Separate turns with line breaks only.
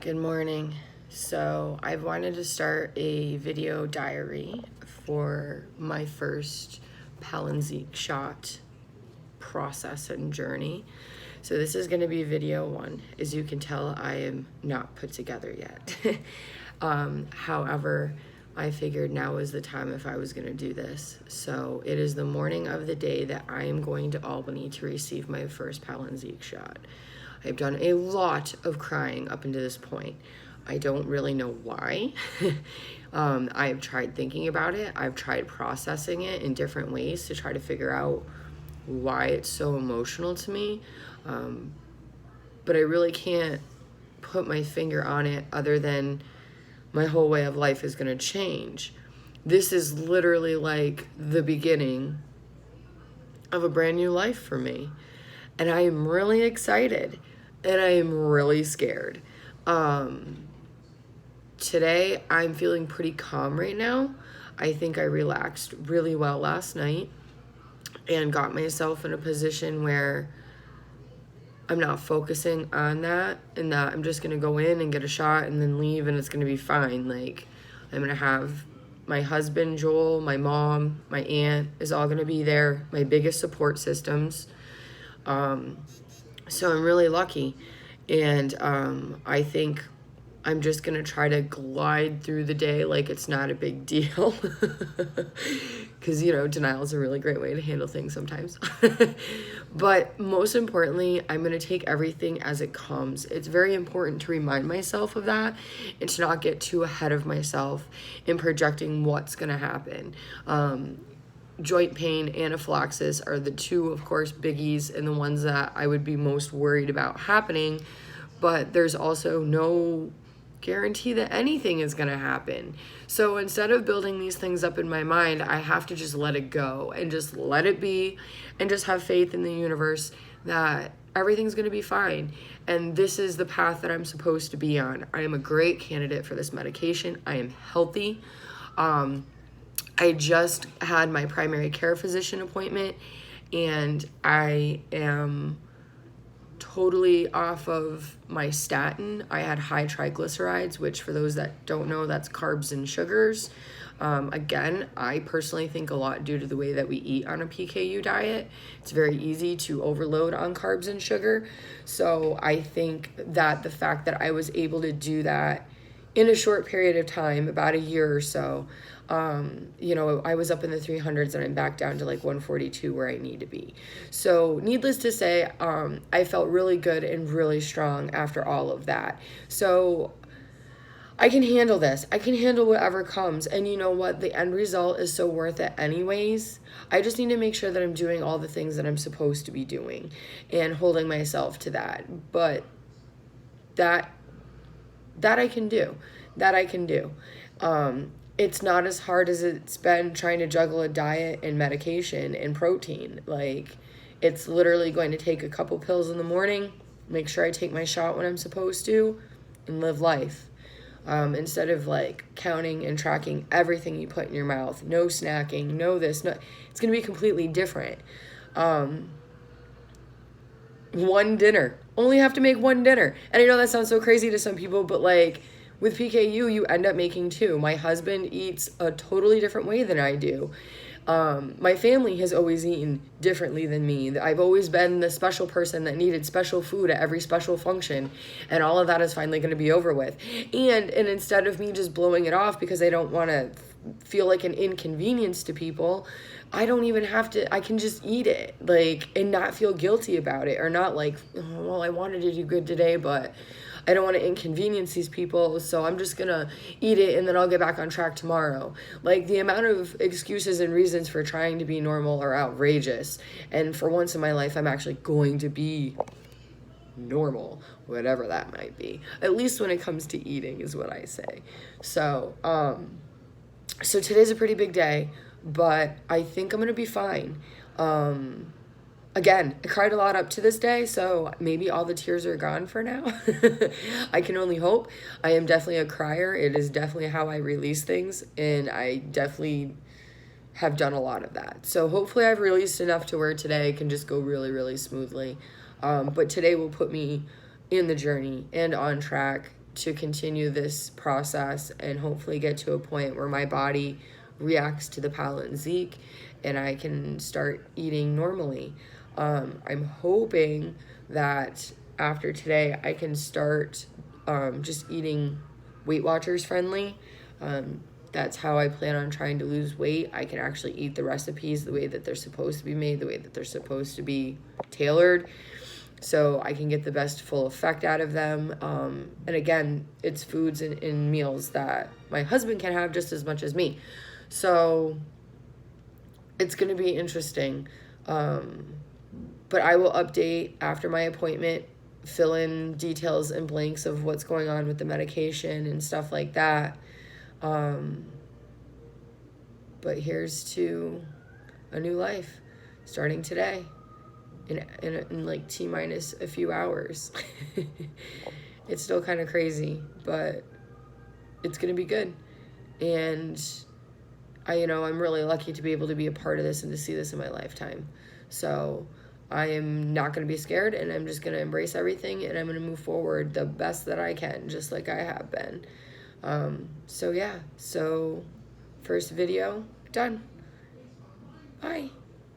Good morning. So I've wanted to start a video diary for my first Palynziq shot process and journey. So this is going to be video one. As you can tell, I am not put together yet. However, I figured now is the time if I was going to do this. So it is the morning of the day that I am going to Albany to receive my first Palynziq shot. I've done a lot of crying up until this point. I don't really know why. I've tried thinking about it. I've tried processing it in different ways to try to figure out why it's so emotional to me. But I really can't put my finger on it other than my whole way of life is going to change. This is literally like the beginning of a brand new life for me. And I am really excited and I am really scared. Today I'm feeling pretty calm right now. I think I relaxed really well last night and got myself in a position where I'm not focusing on that and that I'm just going to go in and get a shot and then leave and it's going to be fine. Like, I'm going to have my husband, Joel, my mom, my aunt is all going to be there, my biggest support systems. So I'm really lucky. And I think I'm just going to try to glide through the day like it's not a big deal. Because, denial is a really great way to handle things sometimes. But most importantly, I'm going to take everything as it comes. It's very important to remind myself of that and to not get too ahead of myself in projecting what's going to happen. Joint pain, anaphylaxis are the two, of course, biggies and the ones that I would be most worried about happening. But there's also no guarantee that anything is going to happen. So instead of building these things up in my mind, I have to just let it go and just let it be and just have faith in the universe that everything's going to be fine. And this is the path that I'm supposed to be on. I am a great candidate for this medication. I am healthy. I just had my primary care physician appointment and I am totally off of my statin. I had high triglycerides, which for those that don't know, that's carbs and sugars. Again, I personally think a lot due to the way that we eat on a PKU diet. It's very easy to overload on carbs and sugar. So I think that the fact that I was able to do that in a short period of time, about a year or so, I was up in the 300s and I'm back down to like 142 where I need to be. So needless to say, I felt really good and really strong after all of that. So I can handle this. I can handle whatever comes. And you know what? The end result is so worth it anyways. I just need to make sure that I'm doing all the things that I'm supposed to be doing and holding myself to that. But that I can do. That I can do. It's not as hard as it's been trying to juggle a diet and medication and protein. Like, it's literally going to take a couple pills in the morning, make sure I take my shot when I'm supposed to, and live life. Instead of like counting and tracking everything you put in your mouth, no snacking, no this, no, it's going to be completely different. One dinner, only have to make one dinner. And I know that sounds so crazy to some people, but like, with PKU, you end up making two. My husband eats a totally different way than I do. My family has always eaten differently than me. I've always been the special person that needed special food at every special function, and all of that is finally going to be over with. And instead of me just blowing it off because I don't want to feel like an inconvenience to people, I don't even have to, I can just eat it, like, and not feel guilty about it, or not like, oh, well, I wanted to do good today, but I don't want to inconvenience these people, so I'm just gonna eat it and then I'll get back on track tomorrow. Like, the amount of excuses and reasons for trying to be normal are outrageous. And for once in my life, I'm actually going to be normal, whatever that might be. At least when it comes to eating is what I say. So today's a pretty big day, but I think I'm gonna be fine. Again, I cried a lot up to this day, so maybe all the tears are gone for now. I can only hope. I am definitely a crier. It is definitely how I release things, and I definitely have done a lot of that. So hopefully I've released enough to where today can just go really, really smoothly. But today will put me in the journey and on track to continue this process and hopefully get to a point where my body reacts to the Palynziq and I can start eating normally. I'm hoping that after today I can start just eating Weight Watchers friendly. That's how I plan on trying to lose weight. I can actually eat the recipes the way that they're supposed to be made, the way that they're supposed to be tailored, so I can get the best full effect out of them. And again, it's foods and meals that my husband can have just as much as me. So it's going to be interesting. But I will update after my appointment, fill in details and blanks of what's going on with the medication and stuff like that. But here's to a new life starting today in like T-minus a few hours. It's still kind of crazy, but it's going to be good. And I'm really lucky to be able to be a part of this and to see this in my lifetime. So I am not going to be scared, and I'm just going to embrace everything, and I'm going to move forward the best that I can, just like I have been. So first video done. Bye.